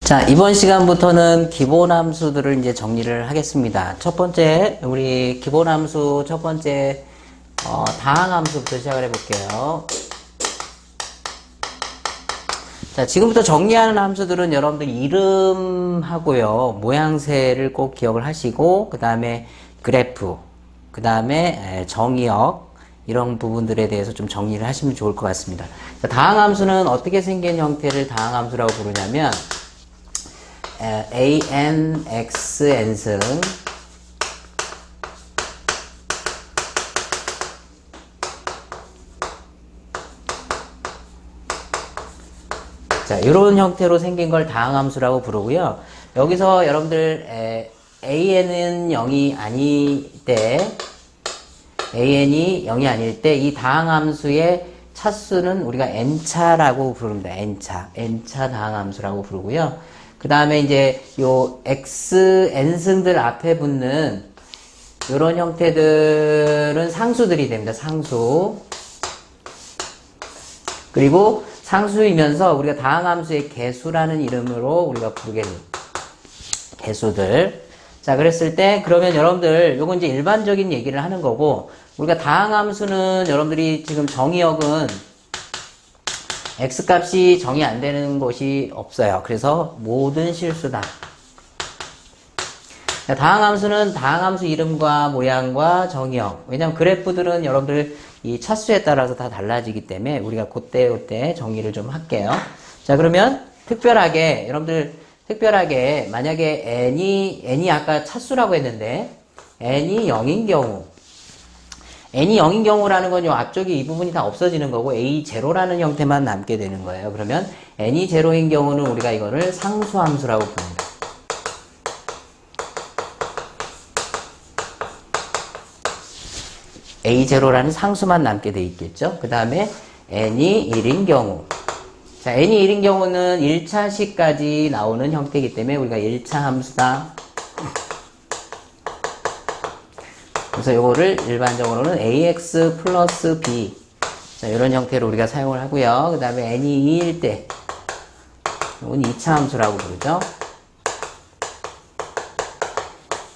자, 이번 시간부터는 기본 함수들을 이제 정리를 하겠습니다. 첫 번째, 우리 기본 함수 첫 번째, 다항 함수부터 시작을 해볼게요. 자, 지금부터 정리하는 함수들은 여러분들 이름하고요, 모양새를 꼭 기억을 하시고, 그 다음에 그래프, 그 다음에 정의역, 이런 부분들에 대해서 좀 정리를 하시면 좋을 것 같습니다. 자, 다항 함수는 어떻게 생긴 형태를 다항 함수라고 부르냐면, an, x, n승 자, 이런 형태로 생긴 걸 다항함수라고 부르고요. 여기서 여러분들 an은 0이 아닐 때 an이 0이 아닐 때 이 다항함수의 차수는 우리가 n차라고 부릅니다. n차 다항함수라고 부르고요. 그 다음에 이제 요 x, n승들 앞에 붙는 요런 형태들은 상수들이 됩니다. 상수. 그리고 상수이면서 우리가 다항함수의 개수라는 이름으로 우리가 부르게 됩니다. 개수들. 자, 그랬을 때 그러면 여러분들 요건 이제 일반적인 얘기를 하는 거고, 우리가 다항함수는 여러분들이 지금 정의역은 x값이 정의 안 되는 것이 없어요. 그래서 모든 실수다. 다항함수는 다항함수 이름과 모양과 정의역. 왜냐면 그래프들은 여러분들 이 차수에 따라서 다 달라지기 때문에 우리가 그때 정의를 좀 할게요. 자, 그러면 특별하게 여러분들 만약에 n이 아까 차수라고 했는데 n이 0인 경우, n이 0인 경우라는 건 요 앞쪽에 이 부분이 다 없어지는 거고 a0라는 형태만 남게 되는 거예요. 그러면 n이 0인 경우는 우리가 이거를 상수함수라고 부릅니다. a0라는 상수만 남게 돼 있겠죠. 그 다음에 n이 1인 경우, 자, n이 1인 경우는 1차식까지 나오는 형태이기 때문에 우리가 1차 함수다. 그래서 이거를 일반적으로는 ax 플러스 b, 자, 이런 형태로 우리가 사용을 하고요. 그 다음에 n이 2일 때 이건 2차 함수라고 부르죠.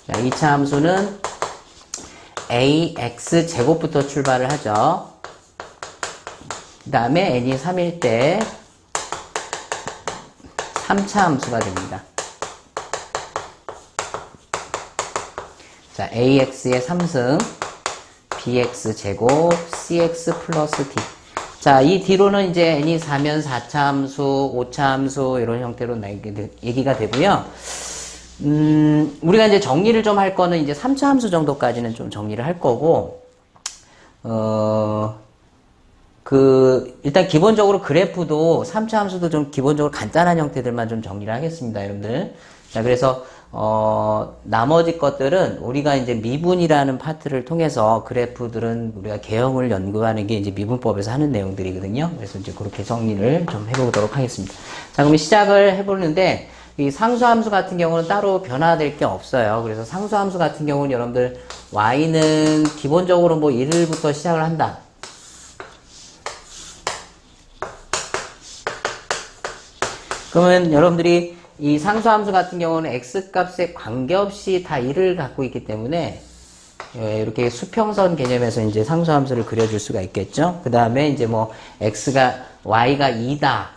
자, 2차 함수는 ax 제곱부터 출발을 하죠. 그 다음에 n이 3일 때 3차 함수가 됩니다. 자, ax의 3승, bx 제곱, cx 플러스 d. 자, 이 뒤로는 이제 n이 4면 4차 함수, 5차 함수, 이런 형태로 얘기가 되고요. 우리가 이제 정리를 좀 할 거는 이제 3차 함수 정도까지는 좀 정리를 할 거고, 일단 기본적으로 그래프도 3차 함수도 좀 기본적으로 간단한 형태들만 좀 정리를 하겠습니다, 여러분들. 자, 그래서 나머지 것들은 우리가 이제 미분이라는 파트를 통해서 그래프들은 우리가 개형을 연구하는 게 이제 미분법에서 하는 내용들이거든요. 그래서 이제 그렇게 정리를 좀 해보도록 하겠습니다. 자, 그럼 시작을 해보는데, 이 상수함수 같은 경우는 따로 변화될 게 없어요. 그래서 상수함수 같은 경우는 여러분들 y는 기본적으로 뭐 1부터 시작을 한다. 그러면 여러분들이 이 상수함수 같은 경우는 x값에 관계없이 다 1을 갖고 있기 때문에 이렇게 수평선 개념에서 이제 상수함수를 그려줄 수가 있겠죠. 그 다음에 이제 뭐 y가 2다.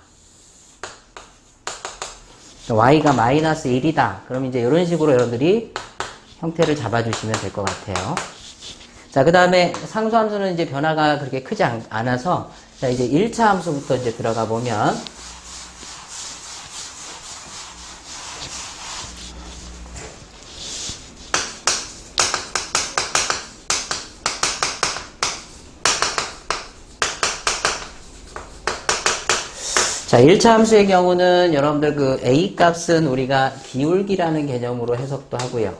y가 마이너스 1이다. 그럼 이제 이런 식으로 여러분들이 형태를 잡아주시면 될 것 같아요. 자, 그 다음에 상수함수는 이제 변화가 그렇게 크지 않아서, 자, 이제 1차 함수부터 이제 들어가 보면, 자, 1차 함수의 경우는 여러분들 그 a 값은 우리가 기울기라는 개념으로 해석도 하고요.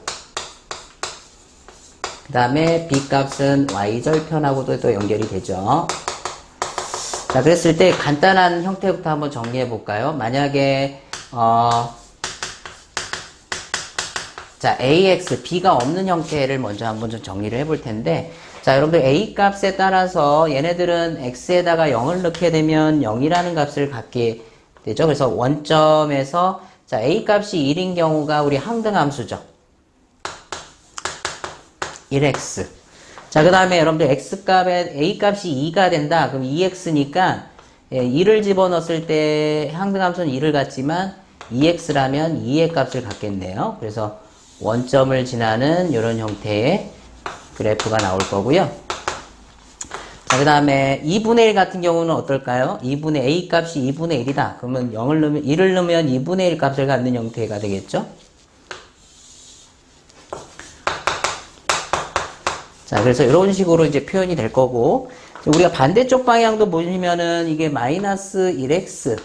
그 다음에 b 값은 y절편하고도 또 연결이 되죠. 자, 그랬을 때 간단한 형태부터 한번 정리해 볼까요? 만약에 자, ax, b가 없는 형태를 먼저 한번 좀 정리를 해볼 텐데, 자, 여러분들 a 값에 따라서 얘네들은 x에다가 0을 넣게 되면 0이라는 값을 갖게 되죠. 그래서 원점에서 자, A 값이 1인 경우가 우리 항등함수죠. 1x. 자, 그 다음에 여러분들 x 값에 A 값이 2가 된다. 그럼 2x니까 2를 집어넣었을 때 항등함수는 2를 갖지만 2x라면 2의 값을 갖겠네요. 그래서 원점을 지나는 이런 형태의 그래프가 나올 거고요. 자, 그 다음에 2분의 1 같은 경우는 어떨까요? 2분의 A 값이 2분의 1이다. 그러면 1을 넣으면 2분의 1 값을 갖는 형태가 되겠죠? 자, 그래서 이런 식으로 이제 표현이 될 거고, 우리가 반대쪽 방향도 보시면은 이게 마이너스 1x,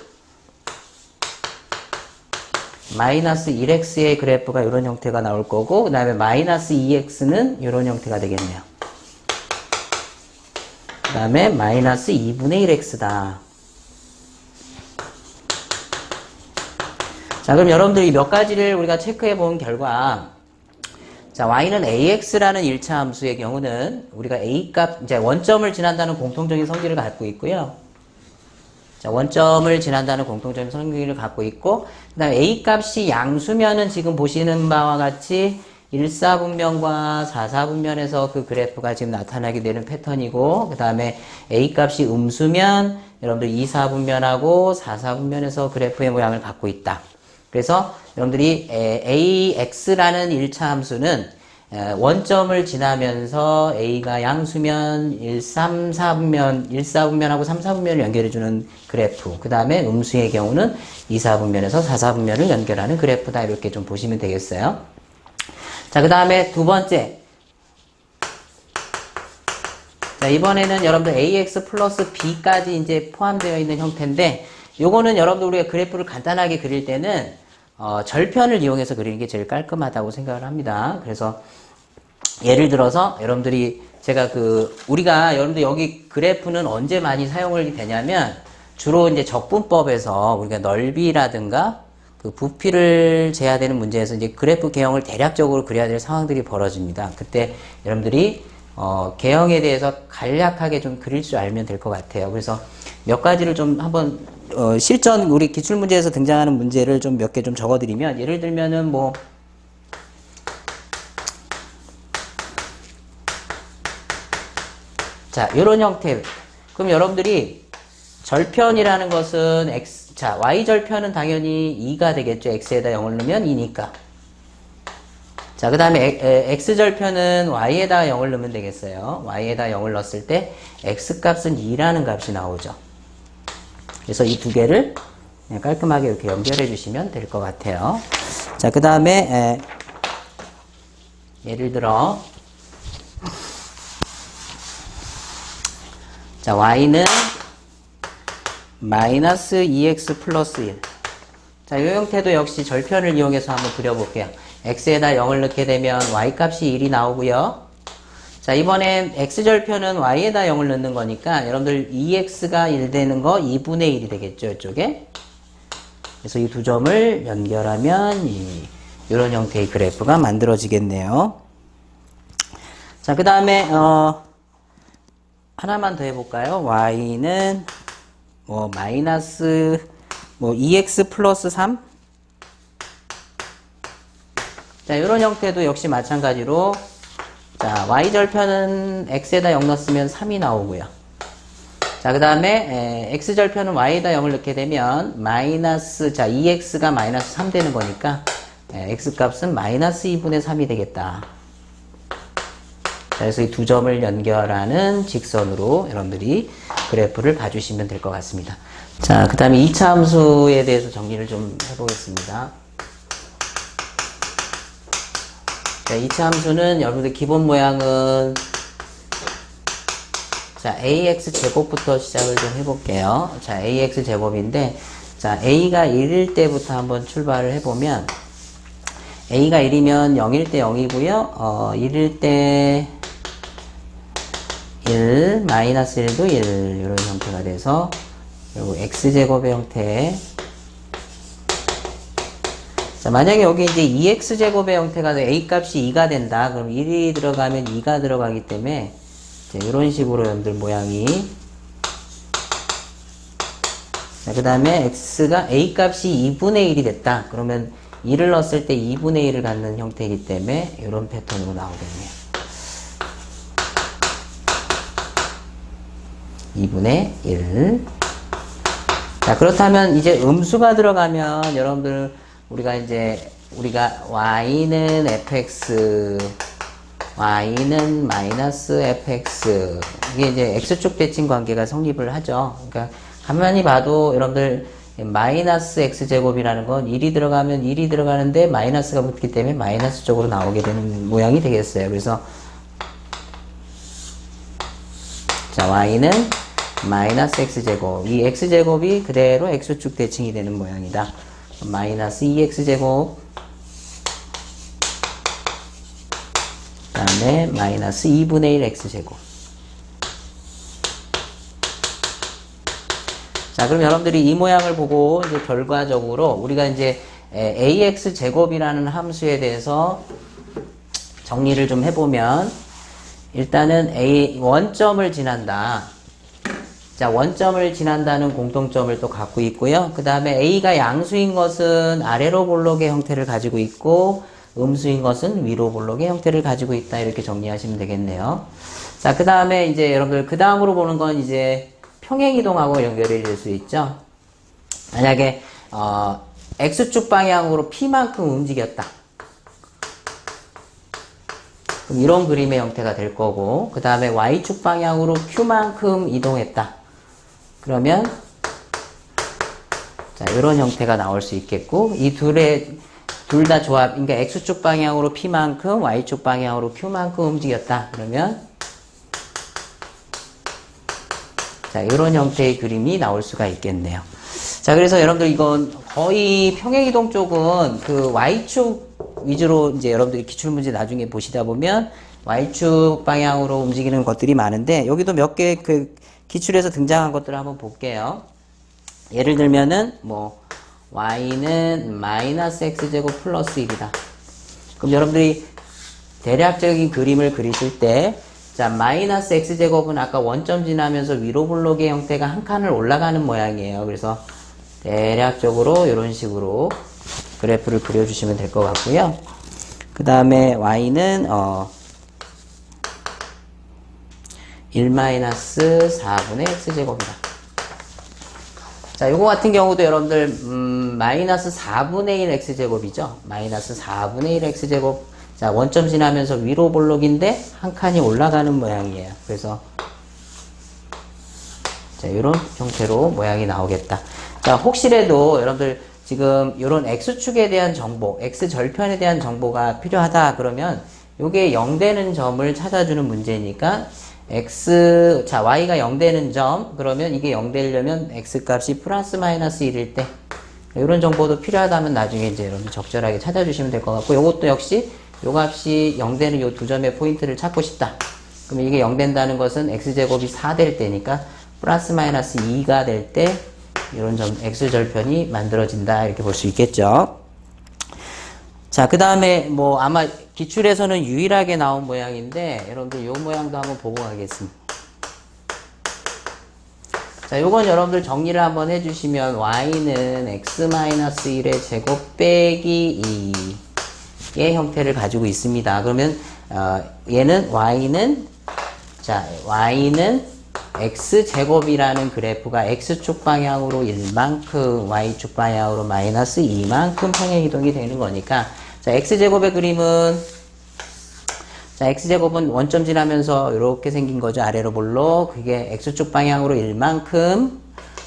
마이너스 1x의 그래프가 이런 형태가 나올 거고, 그 다음에 마이너스 2x는 이런 형태가 되겠네요. 그 다음에 마이너스 2분의 1x다. 자, 그럼 여러분들이 몇 가지를 우리가 체크해 본 결과, 자, y는 ax라는 1차 함수의 경우는 우리가 a 값, 이제 원점을 지난다는 공통적인 성질을 갖고 있고요. 자, 원점을 지난다는 공통적인 성질을 갖고 있고, 그 다음에 a 값이 양수면은 지금 보시는 바와 같이 1사분면과 4사분면에서 그 그래프가 지금 나타나게 되는 패턴이고, 그 다음에 a 값이 음수면 여러분들 2사분면하고 4사분면에서 그래프의 모양을 갖고 있다. 그래서 여러분들이 AX라는 1차 함수는 원점을 지나면서 A가 양수면 1사분면하고 3사분면을 연결해주는 그래프. 그 다음에 음수의 경우는 2사분면에서 4사분면을 연결하는 그래프다. 이렇게 좀 보시면 되겠어요. 자, 그 다음에 두 번째. 자, 이번에는 여러분들 AX 플러스 B까지 이제 포함되어 있는 형태인데, 요거는 여러분들 우리가 그래프를 간단하게 그릴 때는 절편을 이용해서 그리는 게 제일 깔끔하다고 생각을 합니다. 그래서 예를 들어서 여러분들이 제가 우리가 여러분들 여기 그래프는 언제 많이 사용을 되냐면 주로 이제 적분법에서 우리가 넓이라든가 그 부피를 재야 되는 문제에서 이제 그래프 개형을 대략적으로 그려야 될 상황들이 벌어집니다. 그때 여러분들이 개형에 대해서 간략하게 좀 그릴 줄 알면 될 것 같아요. 그래서 몇 가지를 좀 한번 실전 우리 기출문제에서 등장하는 문제를 좀 몇 개 좀 적어드리면, 예를 들면은 뭐 자, 요런 형태. 그럼 여러분들이 절편이라는 것은 자, y절편은 당연히 2가 되겠죠. x에다 0을 넣으면 2니까. 자, 그 다음에 x절편은 y에다 0을 넣으면 되겠어요. y에다 0을 넣었을 때 x값은 2라는 값이 나오죠. 그래서 이 두 개를 그냥 깔끔하게 이렇게 연결해 주시면 될 것 같아요. 자, 그 다음에 예를 들어 자, y는 마이너스 2x 플러스 1. 자, 이 형태도 역시 절편을 이용해서 한번 그려볼게요. x에다 0을 넣게 되면 y값이 1이 나오고요. 자, 이번엔 x절편은 y에다 0을 넣는 거니까 여러분들 2x가 1 되는 거 2분의 1이 되겠죠, 이쪽에. 그래서 이 두 점을 연결하면 이런 형태의 그래프가 만들어지겠네요. 자, 그 다음에 하나만 더 해볼까요? y는 마이너스 2x 플러스 3. 자, 이런 형태도 역시 마찬가지로, 자, y절편은 x에다 0 넣었으면 3이 나오고요. 자, 그 다음에 x절편은 y에다 0을 넣게 되면 마이너스, 자, 2x가 마이너스 3 되는 거니까 x값은 마이너스 2분의 3이 되겠다. 자, 그래서 이 두 점을 연결하는 직선으로 여러분들이 그래프를 봐주시면 될 것 같습니다. 자, 그 다음에 2차 함수에 대해서 정리를 좀 해보겠습니다. 자, 2차 함수는 여러분들 기본 모양은, 자, ax 제곱부터 시작을 좀 해볼게요. 자, ax 제곱인데, 자, a가 1일 때부터 한번 출발을 해보면, a가 1이면 0일 때 0이고요. 1일 때 1, 마이너스 1도 1, 이런 형태가 돼서, 그리고 x제곱의 형태. 자, 만약에 여기 이제 2x제곱의 형태가 a 값이 2가 된다. 그럼 1이 들어가면 2가 들어가기 때문에, 이런 식으로 여러분들 모양이 자, 그 다음에 x가 a 값이 2분의 1이 됐다. 그러면 2를 넣었을 때 2분의 1을 갖는 형태이기 때문에 이런 패턴으로 나오겠네요. 2분의 1. 자, 그렇다면 이제 음수가 들어가면 여러분들 우리가 y는 fx, y는 마이너스 fx, 이게 이제 x축 대칭 관계가 성립을 하죠. 그러니까 가만히 봐도 여러분들 마이너스 x제곱이라는 건 1이 들어가면 1이 들어가는데 마이너스가 붙기 때문에 마이너스 쪽으로 나오게 되는 모양이 되겠어요. 그래서 자, y는 마이너스 x제곱, 이 x제곱이 그대로 x축 대칭이 되는 모양이다. 마이너스 2x제곱, 그 다음에 마이너스 2분의 1 x제곱. 자, 그럼 여러분들이 이 모양을 보고 이제 결과적으로 우리가 이제 ax제곱이라는 함수에 대해서 정리를 좀 해보면, 일단은 원점을 지난다. 자, 원점을 지난다는 공통점을 또 갖고 있고요. 그 다음에 a가 양수인 것은 아래로 볼록의 형태를 가지고 있고, 음수인 것은 위로 볼록의 형태를 가지고 있다. 이렇게 정리하시면 되겠네요. 자, 그 다음에 이제 여러분들 그 다음으로 보는 건 이제 평행이동하고 연결이 될 수 있죠. 만약에 x축 방향으로 p만큼 움직였다. 그럼 이런 그림의 형태가 될 거고, 그 다음에 y축 방향으로 q만큼 이동했다. 그러면 자, 이런 형태가 나올 수 있겠고, 이 둘 다 조합, 그러니까 x축 방향으로 p만큼, y축 방향으로 q만큼 움직였다. 그러면 자, 이런 형태의 그림이 나올 수가 있겠네요. 자, 그래서 여러분들 이건 거의 평행이동 쪽은 그 y축 위주로 이제 여러분들이 기출문제 나중에 보시다 보면 y축 방향으로 움직이는 것들이 많은데, 여기도 몇 개 그 기출에서 등장한 것들을 한번 볼게요. 예를 들면은 뭐 y는 마이너스 x제곱 플러스 1이다. 그럼 여러분들이 대략적인 그림을 그리실 때, 자, 마이너스 x제곱은 아까 원점 지나면서 위로 블록의 형태가 한 칸을 올라가는 모양이에요. 그래서 대략적으로 이런 식으로 그래프를 그려주시면 될 것 같고요. 그 다음에 y는 1-4분의 x제곱이다. 자, 요거 같은 경우도 여러분들 마이너스 4분의 1 x제곱이죠. 마이너스 4분의 1 x제곱. 자, 원점 지나면서 위로 볼록인데 한 칸이 올라가는 모양이에요. 그래서 자, 이런 형태로 모양이 나오겠다. 자, 혹시라도 여러분들 지금 이런 x축에 대한 정보, x절편에 대한 정보가 필요하다 그러면 요게 0 되는 점을 찾아주는 문제니까 자, y가 0 되는 점, 그러면 이게 0 되려면 x값이 플러스 마이너스 1일 때, 이런 정보도 필요하다면 나중에 이제 여러분 적절하게 찾아주시면 될 것 같고, 요것도 역시 요 값이 0 되는 요 두 점의 포인트를 찾고 싶다. 그러면 이게 0 된다는 것은 x제곱이 4 될 때니까 플러스 마이너스 2가 될 때 이런 점 x절편이 만들어진다. 이렇게 볼 수 있겠죠. 자, 그 다음에 뭐 아마 기출에서는 유일하게 나온 모양인데, 여러분들 요 모양도 한번 보고 가겠습니다. 자, 요건 여러분들 정리를 한번 해주시면 y는 x-1의 제곱 빼기 2의 형태를 가지고 있습니다. 그러면 얘는 y는 x제곱이라는 그래프가 x축 방향으로 1만큼, y축 방향으로 마이너스 2만큼 평행이동이 되는 거니까, 자, x제곱의 그림은, 자, x제곱은 원점 지나면서 이렇게 생긴 거죠. 아래로 볼록. 그게 x축 방향으로 1만큼,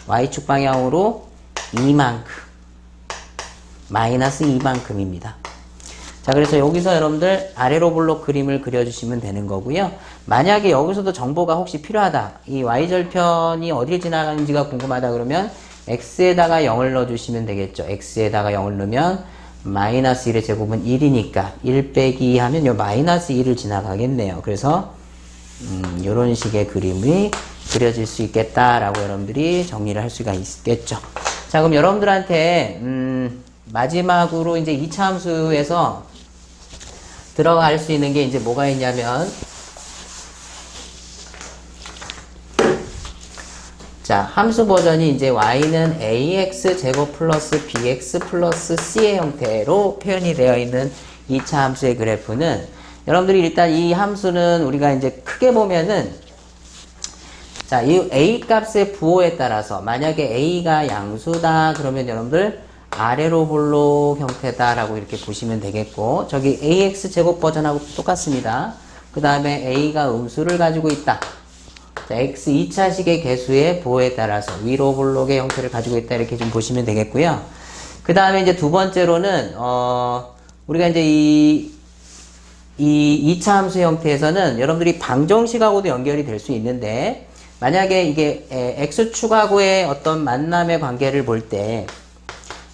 y축 방향으로 2만큼, 마이너스 2만큼입니다. 자, 그래서 여기서 여러분들 아래로 볼록 그림을 그려주시면 되는 거고요. 만약에 여기서도 정보가 혹시 필요하다, 이 y절편이 어딜 지나가는지가 궁금하다 그러면 x에다가 0을 넣어주시면 되겠죠. x에다가 0을 넣으면 마이너스 1의 제곱은 1이니까 1 빼기 2 하면 요 마이너스 1을 지나가겠네요. 그래서 이런 식의 그림이 그려질 수 있겠다라고 여러분들이 정리를 할 수가 있겠죠. 자, 그럼 여러분들한테 마지막으로 이제 2차 함수에서 들어갈 수 있는 게 이제 뭐가 있냐면, 자, 함수 버전이 이제 y는 ax 제곱 플러스 bx 플러스 c의 형태로 표현이 되어 있는 2차 함수의 그래프는 여러분들이 일단 이 함수는 우리가 이제 크게 보면은 자, 이 a 값의 부호에 따라서 만약에 a가 양수다 그러면 여러분들 아래로 볼록 형태다라고 이렇게 보시면 되겠고 저기 ax 제곱 버전하고 똑같습니다. 그 다음에 a가 음수를 가지고 있다. 자, x 2차식의 개수의 부호에 따라서 위로 볼록의 형태를 가지고 있다 이렇게 좀 보시면 되겠고요. 그 다음에 이제 두 번째로는 우리가 이제 이 2차 함수 형태에서는 여러분들이 방정식하고도 연결이 될 수 있는데 만약에 이게 x축하고의 어떤 만남의 관계를 볼 때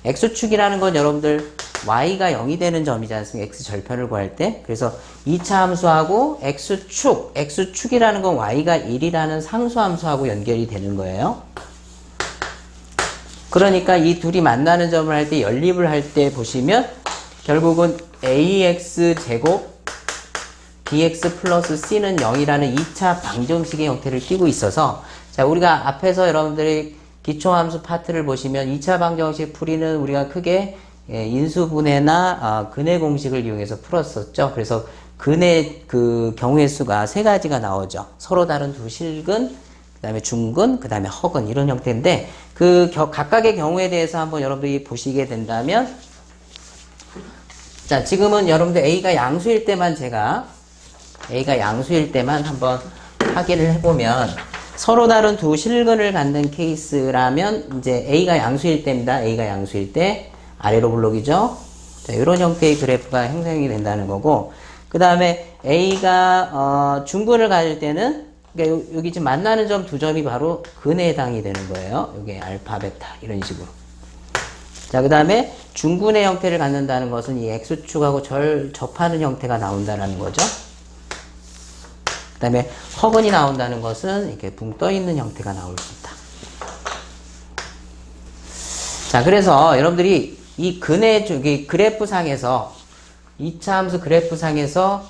x축이라는 건 여러분들 y가 0이 되는 점이지 않습니까? x절편을 구할 때. 그래서 2차 함수하고 x축이라는 건 y가 1이라는 상수함수하고 연결이 되는 거예요. 그러니까 이 둘이 만나는 점을 할 때 연립을 할 때 보시면 결국은 ax 제곱 bx 플러스 c는 0이라는 2차 방정식의 형태를 띠고 있어서 자 우리가 앞에서 여러분들이 기초함수 파트를 보시면 2차 방정식 풀이는 우리가 크게 인수분해나 근해 공식을 이용해서 풀었었죠. 그래서 근해 그 경우의 수가 세 가지가 나오죠. 서로 다른 두 실근, 그 다음에 중근, 그 다음에 허근 이런 형태인데 그 각각의 경우에 대해서 한번 여러분들이 보시게 된다면 자 지금은 여러분들 A가 양수일 때만 한번 확인을 해보면 서로 다른 두 실근을 갖는 케이스라면 이제 A가 양수일 때입니다. A가 양수일 때 아래로 블록이죠. 자, 이런 형태의 그래프가 형성이 된다는 거고 그 다음에 A가 중근을 가질 때는 그러니까 여기 지금 만나는 점 두 점이 바로 근에 해당이 되는 거예요. 여기 알파, 베타 이런 식으로. 자, 그 다음에 중근의 형태를 갖는다는 것은 이 X축하고 접하는 형태가 나온다는 거죠. 그 다음에 허근이 나온다는 것은 이렇게 붕 떠 있는 형태가 나올 수 있다. 자, 그래서 여러분들이 이 그래프상에서 2차 함수 그래프상에서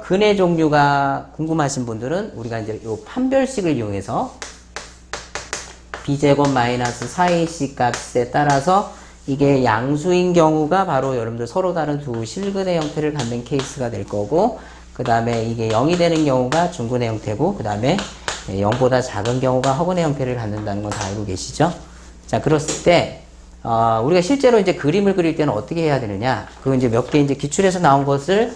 근의 종류가 궁금하신 분들은 우리가 이제 요 판별식을 이용해서 b제곱 마이너스 4ac 값에 따라서 이게 양수인 경우가 바로 여러분들 서로 다른 두 실근의 형태를 갖는 케이스가 될 거고 그 다음에 이게 0이 되는 경우가 중근의 형태고 그 다음에 0보다 작은 경우가 허근의 형태를 갖는다는 건 다 알고 계시죠? 자, 그랬을 때 우리가 실제로 이제 그림을 그릴 때는 어떻게 해야 되느냐? 그 이제 몇 개 이제 기출에서 나온 것을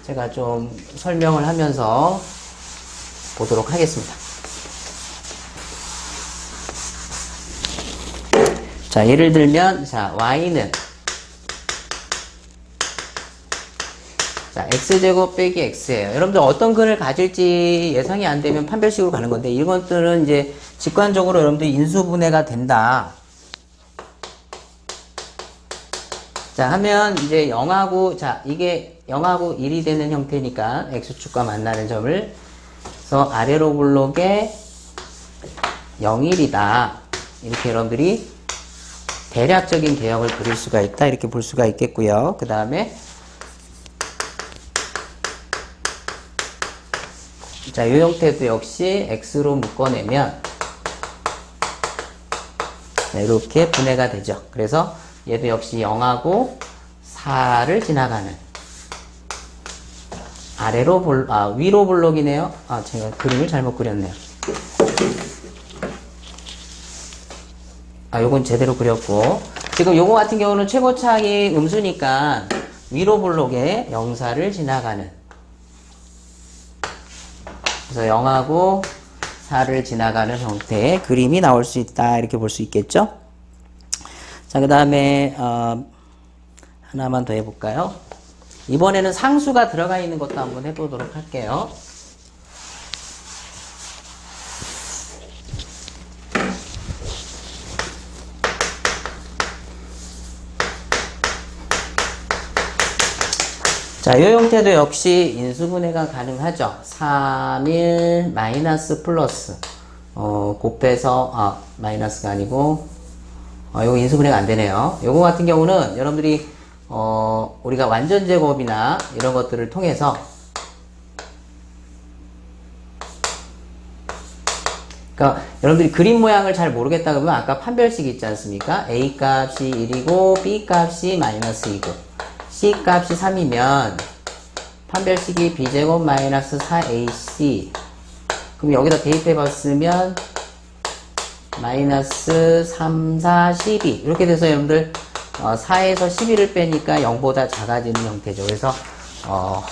제가 좀 설명을 하면서 보도록 하겠습니다. 자, 예를 들면, 자, y는, 자, x제곱 빼기 x예요. 여러분들 어떤 근을 가질지 예상이 안 되면 판별식으로 가는 건데, 이것들은 이제 직관적으로 여러분들 인수분해가 된다. 자, 하면 이제 0하고, 자, 이게 0하고 1이 되는 형태니까 x축과 만나는 점을, 그래서 아래로 블록에 0, 1이다. 이렇게 여러분들이 대략적인 개형을 그릴 수가 있다. 이렇게 볼 수가 있겠고요. 그 다음에, 자, 이 형태도 역시 x로 묶어내면, 이렇게 분해가 되죠. 그래서 얘도 역시 0하고 4를 지나가는 위로 블록이네요. 제가 그림을 잘못 그렸네요. 요건 제대로 그렸고 지금 요거 같은 경우는 최고차이 음수니까 위로 블록에 0사를 지나가는 그래서 0하고 4를 지나가는 형태의 그림이 나올 수 있다. 이렇게 볼 수 있겠죠? 자, 그 다음에 하나만 더 해볼까요? 이번에는 상수가 들어가 있는 것도 한번 해보도록 할게요. 자, 이 형태도 역시 인수분해가 가능하죠. 3일 마이너스 플러스 곱해서 마이너스가 아니고 요거 인수분해가 안 되네요. 요거 같은 경우는 여러분들이 우리가 완전 제곱이나 이런 것들을 통해서 그러니까 여러분들이 그림 모양을 잘 모르겠다 그러면 아까 판별식 있지 않습니까? A 값이 1이고 B 값이 마이너스 2고 C 값이 3이면 판별식이 B제곱 마이너스 4AC 그럼 여기다 대입해 봤으면 마이너스 3, 4, 12 이렇게 돼서 여러분들 4에서 12를 빼니까 0보다 작아지는 형태죠. 그래서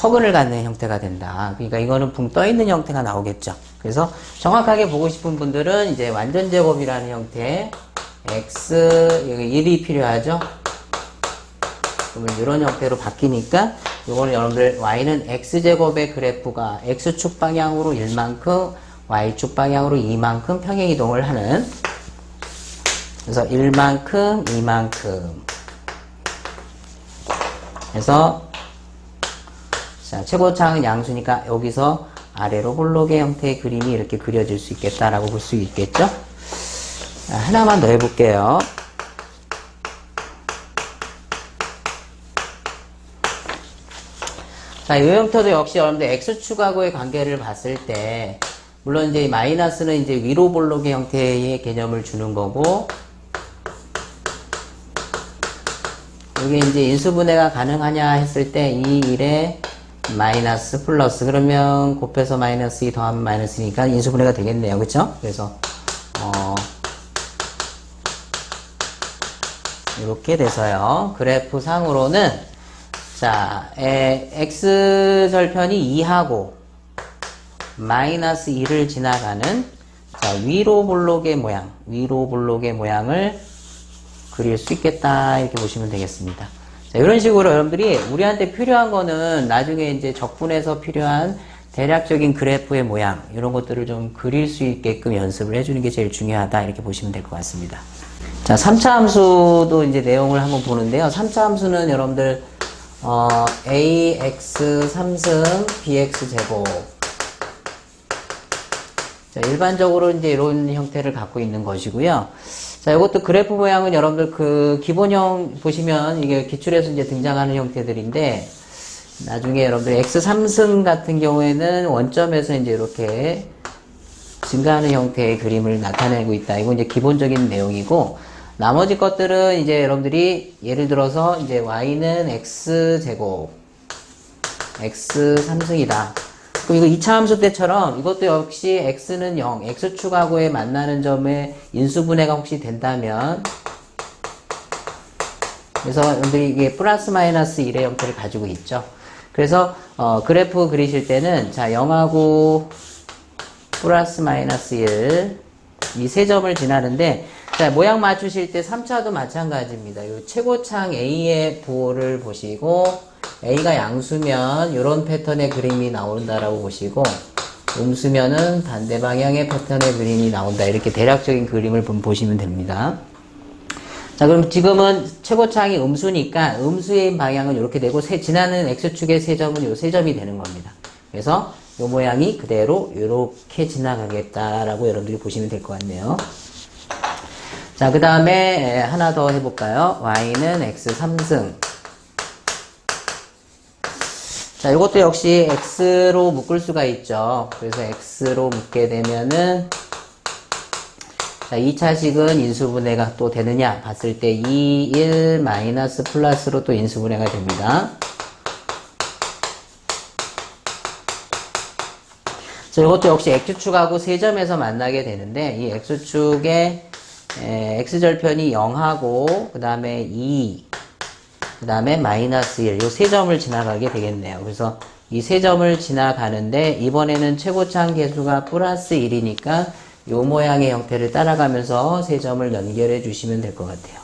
허근을 갖는 형태가 된다. 그러니까 이거는 붕 떠있는 형태가 나오겠죠. 그래서 정확하게 보고 싶은 분들은 이제 완전제곱이라는 형태 x 여기 1이 필요하죠. 그러면 이런 형태로 바뀌니까 이거는 여러분들 y는 x제곱의 그래프가 x축 방향으로 1만큼 y축 방향으로 2만큼 평행이동을 하는 그래서 1만큼 2만큼 그래서 자, 최고차항은 양수니까 여기서 아래로 볼록의 형태의 그림이 이렇게 그려질 수 있겠다라고 볼 수 있겠죠? 자, 하나만 더 해볼게요. 자, 이 형태도 역시 여러분들 x축하고의 관계를 봤을 때 물론 이제 마이너스는 이제 위로 볼록의 형태의 개념을 주는 거고 이게 이제 인수분해가 가능하냐 했을 때 이 1에 마이너스 플러스 그러면 곱해서 마이너스 2 더하면 마이너스니까 인수분해가 되겠네요. 그쵸? 그래서 이렇게 돼서요. 그래프 상으로는 자 x절편이 2하고 마이너스 2를 지나가는 자, 위로 볼록의 모양을 그릴 수 있겠다 이렇게 보시면 되겠습니다. 자, 이런 식으로 여러분들이 우리한테 필요한 거는 나중에 이제 적분해서 필요한 대략적인 그래프의 모양 이런 것들을 좀 그릴 수 있게끔 연습을 해주는 게 제일 중요하다 이렇게 보시면 될 것 같습니다. 자, 3차 함수도 이제 내용을 한번 보는데요. 3차 함수는 여러분들 ax 3승 bx 제곱 자, 일반적으로 이제 이런 형태를 갖고 있는 것이고요. 자, 이것도 그래프 모양은 여러분들 그 기본형 보시면 이게 기출에서 이제 등장하는 형태들인데 나중에 여러분들 x 3승 같은 경우에는 원점에서 이제 이렇게 증가하는 형태의 그림을 나타내고 있다. 이건 이제 기본적인 내용이고 나머지 것들은 이제 여러분들이 예를 들어서 이제 y는 x제곱 x 3승이다. 그럼 이거 2차 함수 때처럼 이것도 역시 x는 0, x축하고의 만나는 점에 인수분해가 혹시 된다면 그래서 여러분들이 이게 플러스 마이너스 1의 형태를 가지고 있죠. 그래서 그래프 그리실 때는 자 0하고 플러스 마이너스 1 이 세 점을 지나는데 자 모양 맞추실 때 3차도 마찬가지입니다. 요 최고차항 A의 부호를 보시고 A가 양수면 이런 패턴의 그림이 나온다라고 보시고 음수면은 반대 방향의 패턴의 그림이 나온다. 이렇게 대략적인 그림을 보시면 됩니다. 자 그럼 지금은 최고차항이 음수니까 음수의 방향은 이렇게 되고 지나는 x축의 세 점은 이 세 점이 되는 겁니다. 그래서 이 모양이 그대로 이렇게 지나가겠다라고 여러분들이 보시면 될 것 같네요. 자 그 다음에 하나 더 해볼까요? y는 x 3승 자, 이것도 역시 x로 묶을 수가 있죠. 그래서 x로 묶게 되면은 자, 2차식은 인수분해가 또 되느냐 봤을 때 2, 1, 마이너스 플러스로 또 인수분해가 됩니다. 자, 이것도 역시 x축하고 세 점에서 만나게 되는데 이 x축의 x절편이 0하고 그 다음에 2 그 다음에 마이너스 1, 요 세 점을 지나가게 되겠네요. 그래서 이 세 점을 지나가는데 이번에는 최고차항 계수가 플러스 1이니까 요 모양의 형태를 따라가면서 세 점을 연결해 주시면 될 것 같아요.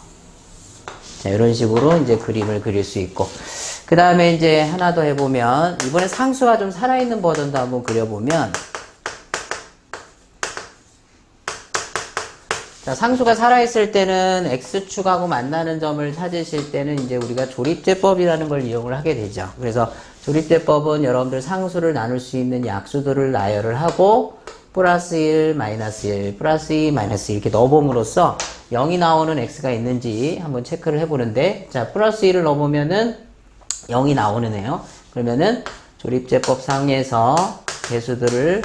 자, 이런 식으로 이제 그림을 그릴 수 있고 그 다음에 이제 하나 더 해보면 이번에 상수가 좀 살아있는 버전도 한번 그려보면 자, 상수가 살아있을 때는 x축하고 만나는 점을 찾으실 때는 이제 우리가 조립제법이라는 걸 이용을 하게 되죠. 그래서 조립제법은 여러분들 상수를 나눌 수 있는 약수들을 나열을 하고 플러스 1, 마이너스 1, 플러스 2, 마이너스 1 이렇게 넣어봄으로써 0이 나오는 x가 있는지 한번 체크를 해보는데 자, 플러스 1을 넣어보면은 0이 나오네요. 그러면은 조립제법 상에서 개수들을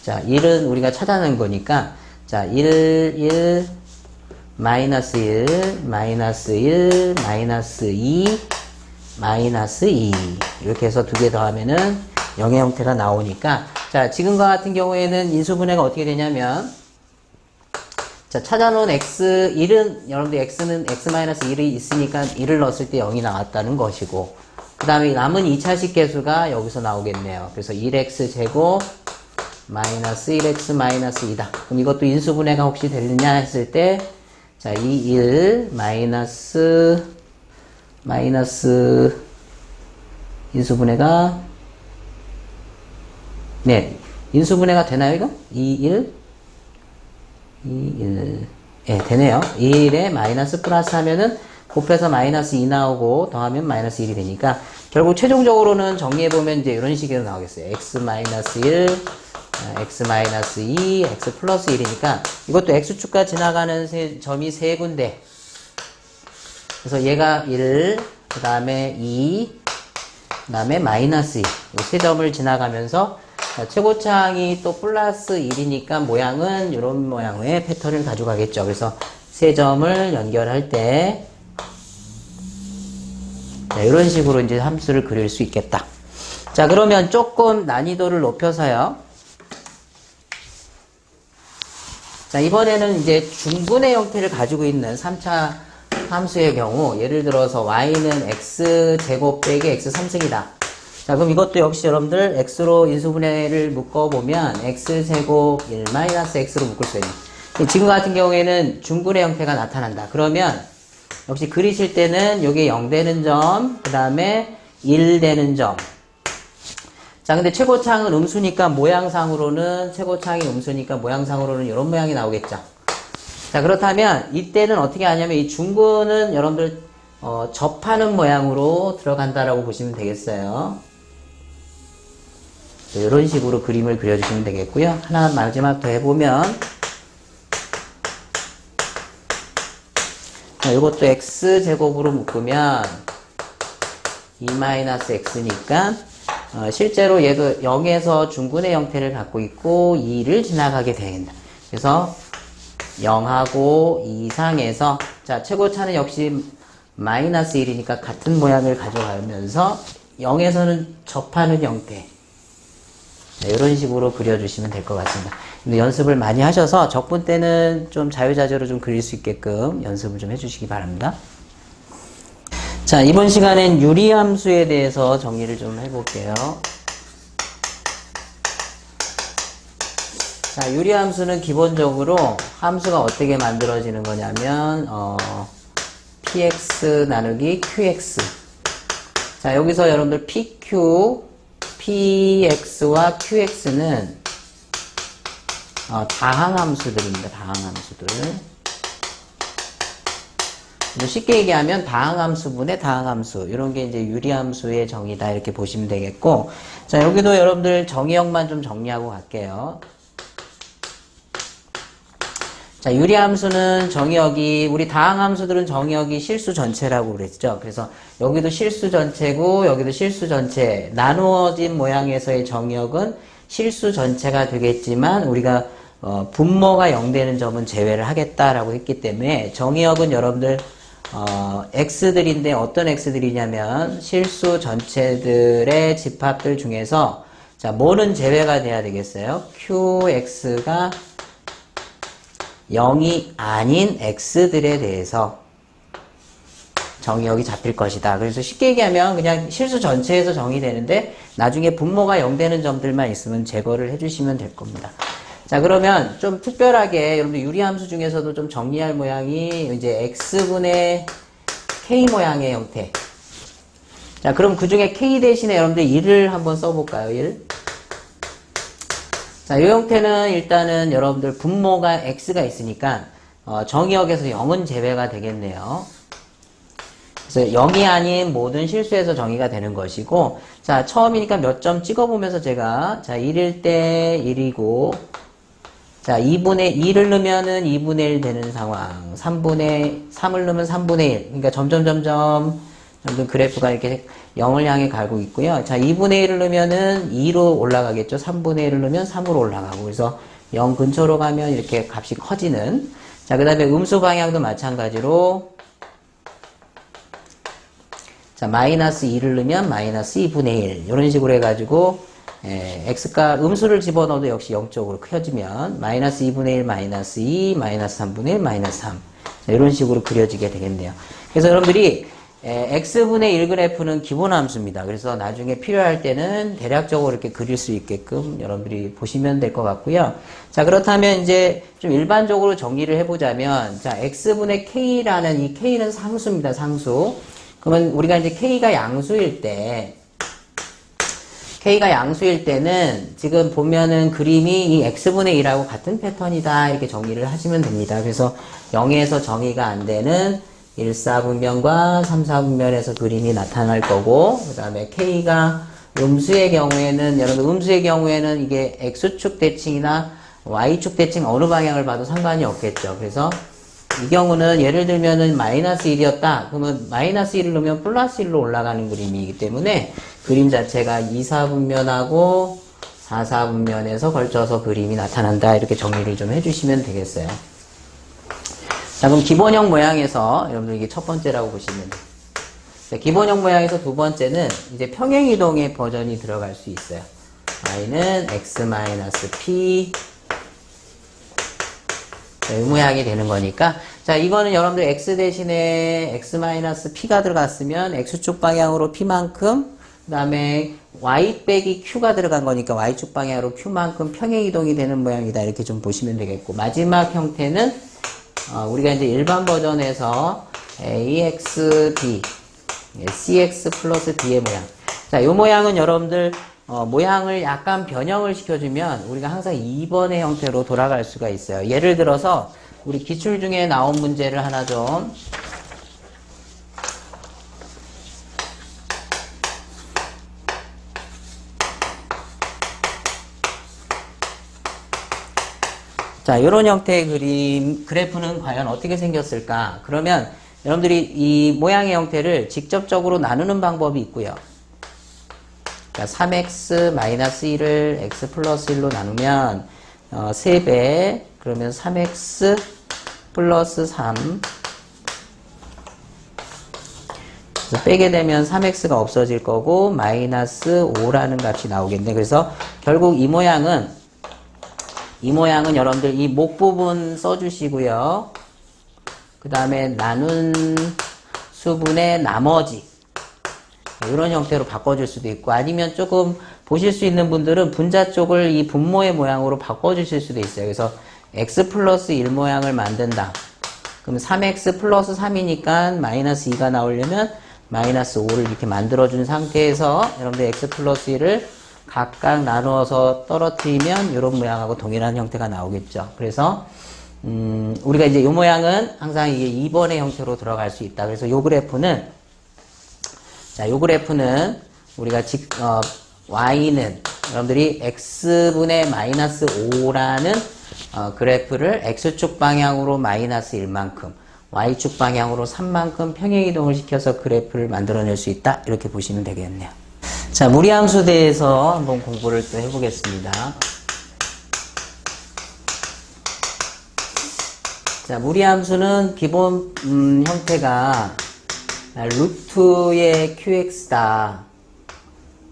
자, 1은 우리가 찾아낸 거니까, 자, 1, 마이너스 1, 마이너스 1, 마이너스 2, 마이너스 2. 이렇게 해서 두 개 더하면은 0의 형태가 나오니까, 자, 지금과 같은 경우에는 인수분해가 어떻게 되냐면, 자, 찾아놓은 x, 1은, 여러분들 x는 x-1이 있으니까 1을 넣었을 때 0이 나왔다는 것이고, 그 다음에 남은 2차식 계수가 여기서 나오겠네요. 그래서 1x 제곱 마이너스 1x 마이너스 2다. 그럼 이것도 인수분해가 혹시 되느냐 했을 때, 자, 2, 1 마이너스 인수분해가, 네, 인수분해가 되나요, 이거? 2, 1 예, 되네요. 2일에 마이너스 플러스 하면은 곱해서 마이너스 2 나오고 더하면 마이너스 1이 되니까 결국 최종적으로는 정리해보면 이제 이런 식으로 나오겠어요. x 마이너스 1, x 마이너스 2, x 플러스 1이니까 이것도 x축과 지나가는 점이 세 군데. 그래서 얘가 1, 그 다음에 2, 그 다음에 마이너스 2. 이 세 점을 지나가면서 자, 최고차항이 또 플러스 1이니까 모양은 이런 모양의 패턴을 가져가겠죠. 그래서 세 점을 연결할 때 자, 이런 식으로 이제 함수를 그릴 수 있겠다. 자, 그러면 조금 난이도를 높여서요. 자, 이번에는 이제 중분의 형태를 가지고 있는 3차 함수의 경우 예를 들어서 y는 x제곱 빼기 x3승이다. 자, 그럼 이것도 역시 여러분들 x로 인수분해를 묶어보면 x제곱 1-x로 묶을 수 있는. 지금 같은 경우에는 중분의 형태가 나타난다. 그러면 역시 그리실 때는 요게 0 되는 점, 그 다음에 1 되는 점. 자, 근데 최고차항은 음수니까 모양상으로는, 최고차항이 음수니까 모양상으로는 이런 모양이 나오겠죠. 자, 그렇다면 이때는 어떻게 하냐면 이 중분은 여러분들 접하는 모양으로 들어간다라고 보시면 되겠어요. 이런 식으로 그림을 그려주시면 되겠고요. 하나 마지막 더 해보면 자, 이것도 x제곱으로 묶으면 2-x니까 실제로 얘도 0에서 중분의 형태를 갖고 있고 2를 지나가게 된다. 그래서 0하고 2 이상에서 자, 최고차는 역시 마이너스 1이니까 같은 모양을 가져가면서 0에서는 접하는 형태. 네, 이런 식으로 그려주시면 될 것 같습니다. 근데 연습을 많이 하셔서 적분 때는 좀 자유자재로 좀 그릴 수 있게끔 연습을 좀 해주시기 바랍니다. 자, 이번 시간엔 유리함수에 대해서 정리를 좀 해볼게요. 자, 유리함수는 기본적으로 함수가 어떻게 만들어지는 거냐면 px 나누기 qx. 자, 여기서 여러분들 px와 qx는 다항함수들입니다. 다항함수들. 쉽게 얘기하면 다항함수분의 다항함수, 이런 게 이제 유리함수의 정의다, 이렇게 보시면 되겠고, 자, 여기도 여러분들 정의형만 좀 정리하고 갈게요. 자, 유리함수는 정의역이, 우리 다항함수들은 정의역이 실수 전체라고 그랬죠. 그래서 여기도 실수 전체고 여기도 실수 전체, 나누어진 모양에서의 정의역은 실수 전체가 되겠지만 우리가 분모가 0 되는 점은 제외를 하겠다라고 했기 때문에 정의역은 여러분들 x들인데 어떤 x들이냐면 실수 전체들의 집합들 중에서 자, 뭐는 제외가 돼야 되겠어요? qx가 0이 아닌 x들에 대해서 정의역이 잡힐 것이다. 그래서 쉽게 얘기하면 그냥 실수 전체에서 정의되는데 나중에 분모가 0 되는 점들만 있으면 제거를 해주시면 될 겁니다. 자, 그러면 좀 특별하게 여러분들 유리함수 중에서도 좀 정리할 모양이 이제 x분의 k 모양의 형태. 자, 그럼 그 중에 k 대신에 여러분들 1을 한번 써볼까요? 1. 자, 이 형태는 일단은 여러분들 분모가 x가 있으니까 정의역에서 0은 제외가 되겠네요. 그래서 0이 아닌 모든 실수에서 정의가 되는 것이고, 자, 처음이니까 몇 점 찍어보면서 제가 자, 1일 때 1이고, 자, 2를 넣으면은 2분의 1 되는 상황, 3을 넣으면 3분의 1. 그러니까 점점 여러분 그래프가 이렇게 0을 향해 가고 있고요. 자, 2분의 1을 넣으면은 2로 올라가겠죠. 3분의 1을 넣으면 3으로 올라가고. 그래서 0 근처로 가면 이렇게 값이 커지는. 자, 그 다음에 음수 방향도 마찬가지로. 자, 마이너스 2를 넣으면 마이너스 2분의 1. 이런 식으로 해가지고, x가 음수를 집어넣어도 역시 0쪽으로 커지면, 마이너스 2분의 1, 마이너스 2, 마이너스 3분의 1, 마이너스 3. 자, 이런 식으로 그려지게 되겠네요. 그래서 여러분들이, x분의 1 그래프는 기본 함수입니다. 그래서 나중에 필요할 때는 대략적으로 이렇게 그릴 수 있게끔 여러분들이 보시면 될 것 같고요. 자, 그렇다면 이제 좀 일반적으로 정리를 해보자면, 자, x분의 k라는 이 k는 상수입니다. 상수. 그러면 우리가 이제 k가 양수일 때는 지금 보면은 그림이 이 x분의 1하고 같은 패턴이다. 이렇게 정리를 하시면 됩니다. 그래서 0에서 정의가 안 되는 1, 4분면과 3, 4분면에서 그림이 나타날 거고, 그 다음에 k가 음수의 경우에는, 여러분 음수의 경우에는 이게 x축 대칭이나 y축 대칭 어느 방향을 봐도 상관이 없겠죠. 그래서 이 경우는 예를 들면은 마이너스 1이었다. 그러면 마이너스 1을 넣으면 플러스 1로 올라가는 그림이기 때문에 그림 자체가 2, 4분면하고 4, 4분면에서 걸쳐서 그림이 나타난다. 이렇게 정리를 좀 해주시면 되겠어요. 자, 그럼 기본형 모양에서 여러분들 이게 첫 번째라고 보시면 돼요. 자, 기본형 모양에서 두 번째는 이제 평행이동의 버전이 들어갈 수 있어요. y는 x-p 자, 이 모양이 되는 거니까. 자, 이거는 여러분들 x 대신에 x-p가 들어갔으면 x축 방향으로 p만큼, 그 다음에 y 빼기 q가 들어간 거니까 y축 방향으로 q만큼 평행이동이 되는 모양이다. 이렇게 좀 보시면 되겠고, 마지막 형태는 우리가 이제 일반 버전에서 AXB, CX 플러스 B의 모양. 자, 이 모양은 여러분들, 모양을 약간 변형을 시켜주면 우리가 항상 2번의 형태로 돌아갈 수가 있어요. 예를 들어서, 우리 기출 중에 나온 문제를 하나 좀. 자, 이런 형태의 그래프는 과연 어떻게 생겼을까? 그러면 여러분들이 이 모양의 형태를 직접적으로 나누는 방법이 있고요. 그러니까 3x-1을 x 플러스 1로 나누면 3배, 그러면 3x 플러스 3 그래서 빼게 되면 3x가 없어질 거고 마이너스 5라는 값이 나오겠네. 그래서 결국 이 모양은 여러분들 이 목 부분 써주시고요. 그 다음에 나눈 수분의 나머지 이런 형태로 바꿔줄 수도 있고, 아니면 조금 보실 수 있는 분들은 분자 쪽을 이 분모의 모양으로 바꿔주실 수도 있어요. 그래서 x 플러스 1 모양을 만든다. 그럼 3x 플러스 3이니까 마이너스 2가 나오려면 마이너스 5를 이렇게 만들어준 상태에서 여러분들 x 플러스 1을 각각 나누어서 떨어뜨리면 이런 모양하고 동일한 형태가 나오겠죠. 그래서 우리가 이제 이 모양은 항상 이게 2번의 형태로 들어갈 수 있다. 그래서 이 그래프는 우리가 y는 여러분들이 x분의 마이너스 5라는 그래프를 x축 방향으로 마이너스 1만큼, y축 방향으로 3만큼 평행이동을 시켜서 그래프를 만들어낼 수 있다. 이렇게 보시면 되겠네요. 자, 무리함수 대해서 한번 공부를 또 해보겠습니다. 자, 무리함수는 기본 형태가 루트의 qx다.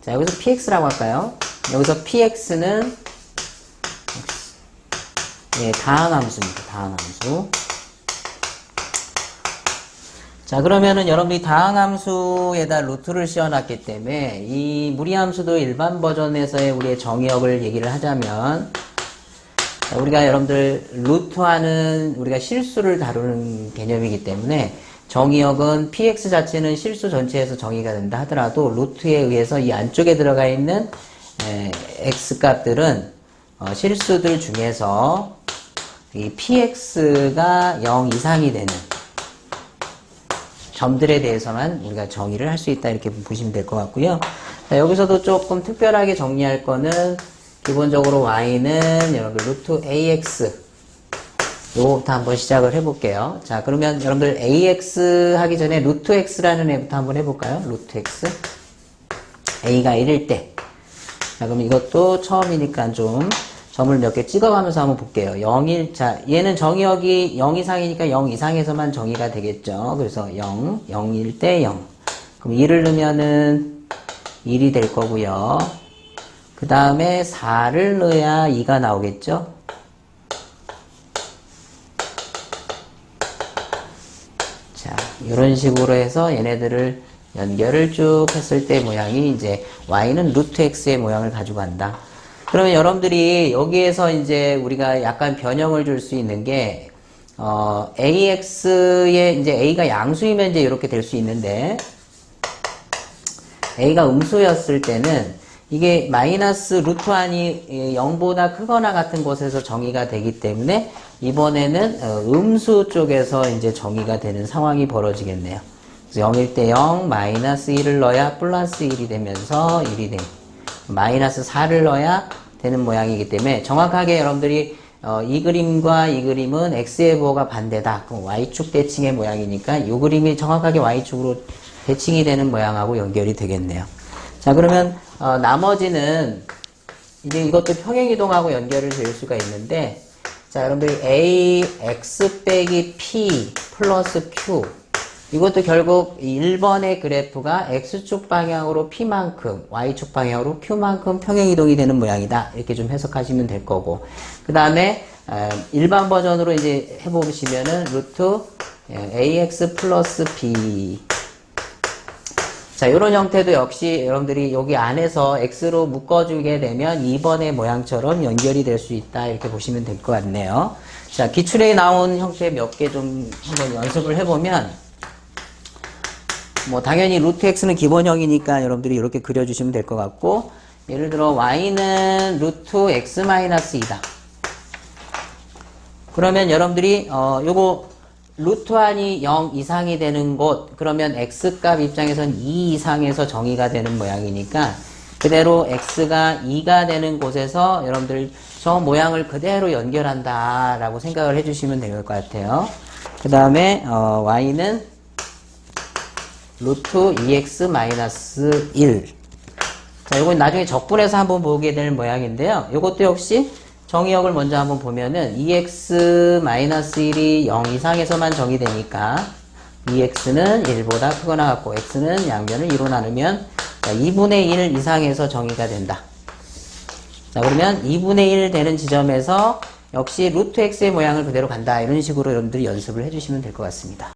자, 여기서 px라고 할까요? 여기서 px는 다항함수입니다. 다항함수. 자, 그러면은 여러분이 다항함수에다 루트를 씌워놨기 때문에 이 무리함수도 일반 버전에서의 우리의 정의역을 얘기를 하자면, 우리가 여러분들 루트하는 우리가 실수를 다루는 개념이기 때문에 정의역은 px 자체는 실수 전체에서 정의가 된다 하더라도 루트에 의해서 이 안쪽에 들어가 있는 x 값들은 실수들 중에서 이 px가 0 이상이 되는 점들에 대해서만 우리가 정의를 할 수 있다. 이렇게 보시면 될 것 같고요. 자, 여기서도 조금 특별하게 정리할 거는 기본적으로 y는 여러분 루트 ax 요거부터 한번 시작을 해볼게요. 자, 그러면 여러분들 AX 하기 전에 루트 X라는 애부터 한번 해볼까요? 루트 X. A가 1일 때. 자, 그럼 이것도 처음이니까 좀 점을 몇 개 찍어가면서 한번 볼게요. 0일, 자, 얘는 정의역이 0 이상이니까 0 이상에서만 정의가 되겠죠. 그래서 0, 0일 때 0. 그럼 1을 넣으면은 1이 될 거고요. 그 다음에 4를 넣어야 2가 나오겠죠. 자, 이런 식으로 해서 얘네들을 연결을 쭉 했을 때 모양이 이제 y는 루트 x의 모양을 가지고 간다. 그러면 여러분들이 여기에서 이제 우리가 약간 변형을 줄 수 있는 게 ax의 이제 a가 양수이면 이제 이렇게 될 수 있는데 a가 음수였을 때는 이게 마이너스 루트 안이 0보다 크거나 같은 곳에서 정의가 되기 때문에 이번에는 음수 쪽에서 이제 정의가 되는 상황이 벌어지겠네요. 그래서 0일 때 0, 마이너스 1을 넣어야 플러스 1이 되면서 1이 됩니다. 마이너스 4를 넣어야 되는 모양이기 때문에 정확하게 여러분들이 이 그림과 이 그림은 x의 부호가 반대다. 그럼 y축 대칭의 모양이니까 이 그림이 정확하게 y축으로 대칭이 되는 모양하고 연결이 되겠네요. 자, 그러면 나머지는 이제 이것도 평행이동하고 연결을 될 수가 있는데, 자, 여러분들이 a x 빼기 p 플러스 q, 이것도 결국 1번의 그래프가 x축 방향으로 p만큼, y축 방향으로 q만큼 평행이동이 되는 모양이다. 이렇게 좀 해석하시면 될 거고, 그 다음에 일반 버전으로 이제 해보시면은 루트 ax 플러스 b. 자, 이런 형태도 역시 여러분들이 여기 안에서 x로 묶어주게 되면 2번의 모양처럼 연결이 될 수 있다. 이렇게 보시면 될 것 같네요. 자, 기출에 나온 형태 몇 개 좀 한번 연습을 해보면, 뭐 당연히 루트 x는 기본형이니까 여러분들이 이렇게 그려주시면 될 것 같고, 예를 들어 y는 루트 x 마이너스 2다. 그러면 여러분들이 요거 루트 안이 0 이상이 되는 곳, 그러면 x값 입장에선 2 이상에서 정의가 되는 모양이니까 그대로 x가 2가 되는 곳에서 여러분들 저 모양을 그대로 연결한다 라고 생각을 해주시면 될 것 같아요. 그 다음에 y는 루트 2x 마이너스 1. 자, 요건 나중에 적분해서 한번 보게 될 모양인데요. 요것도 역시 정의역을 먼저 한번 보면은 2x-1이 0 이상에서만 정의되니까 2x는 1보다 크거나 같고 x는 양변을 2로 나누면 2분의 1 이상에서 정의가 된다. 자, 그러면 2분의 1 되는 지점에서 역시 루트 x의 모양을 그대로 간다. 이런 식으로 여러분들이 연습을 해주시면 될 것 같습니다.